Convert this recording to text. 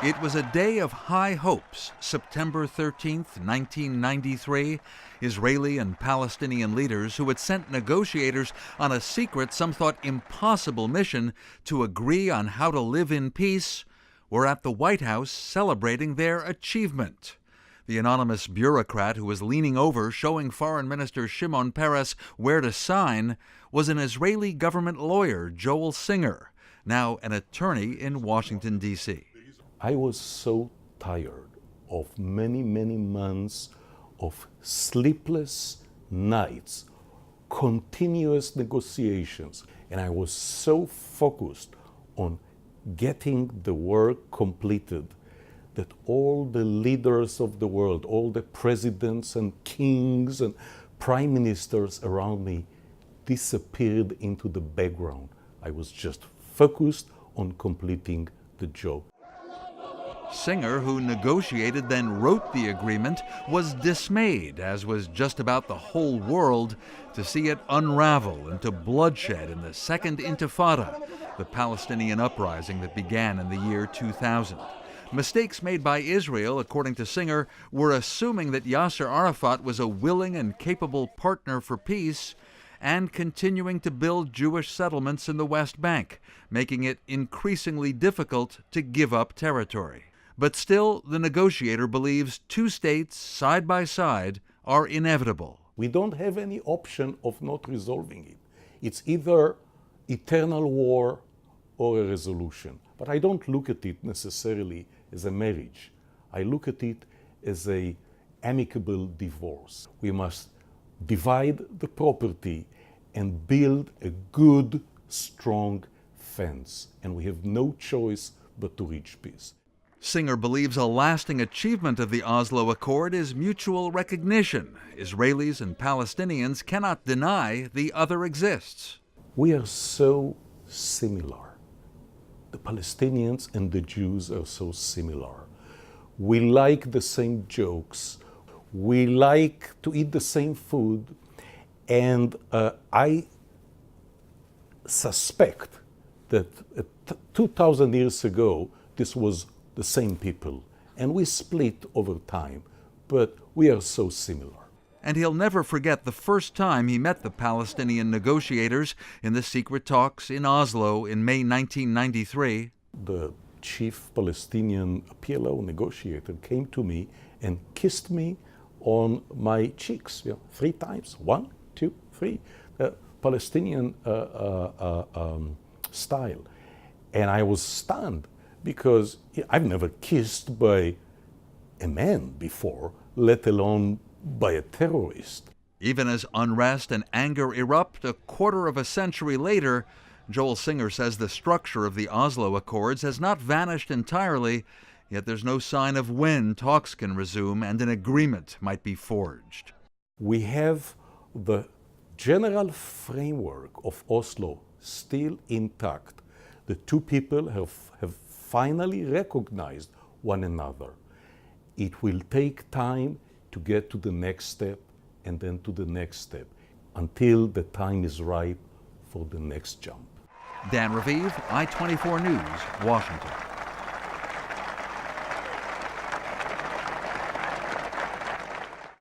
It was a day of high hopes. September 13th, 1993, Israeli and Palestinian leaders who had sent negotiators on a secret, some thought impossible mission to agree on how to live in peace were at the White House celebrating their achievement. The anonymous bureaucrat who was leaning over, showing Foreign Minister Shimon Peres where to sign, was an Israeli government lawyer, Joel Singer, now an attorney in Washington, D.C. I was so tired of many months of sleepless nights, continuous negotiations, and I was so focused on getting the work completed that all the leaders of the world, all the presidents and kings and prime ministers around me disappeared into the background. I was just focused on completing the job. Singer, who negotiated then wrote the agreement, was dismayed, as was just about the whole world, to see it unravel into bloodshed in the Second Intifada, the Palestinian uprising that began in the year 2000. Mistakes made by Israel, according to Singer, were assuming that Yasser Arafat was a willing and capable partner for peace and continuing to build Jewish settlements in the West Bank, making it increasingly difficult to give up territory. But still, the negotiator believes two states, side by side, are inevitable. We don't have any option of not resolving it. It's either eternal war or a resolution. But I don't look at it necessarily as a marriage. I look at it as an amicable divorce. We must divide the property and build a good, strong fence. And we have no choice but to reach peace. Singer believes a lasting achievement of the Oslo Accord is mutual recognition. Israelis and Palestinians cannot deny the other exists. We are so similar. The Palestinians and the Jews are so similar. We like the same jokes. We like to eat the same food. And I suspect that 2,000 years ago, this was the same people. And we split over time, but we are so similar. And he'll never forget the first time he met the Palestinian negotiators in the secret talks in Oslo in May 1993. The chief Palestinian PLO negotiator came to me and kissed me on my cheeks, 3 times. 1, 2, 3. Palestinian style. And I was stunned because I've never kissed by a man before, let alone by a terrorist. Even as unrest and anger erupt a quarter of a century later, Joel Singer says the structure of the Oslo Accords has not vanished entirely, yet there's no sign of when talks can resume and an agreement might be forged. We have the general framework of Oslo still intact. The two people have finally recognized one another. It will take time to get to the next step and then to the next step until the time is ripe for the next jump. Dan Raviv, I-24 News, Washington.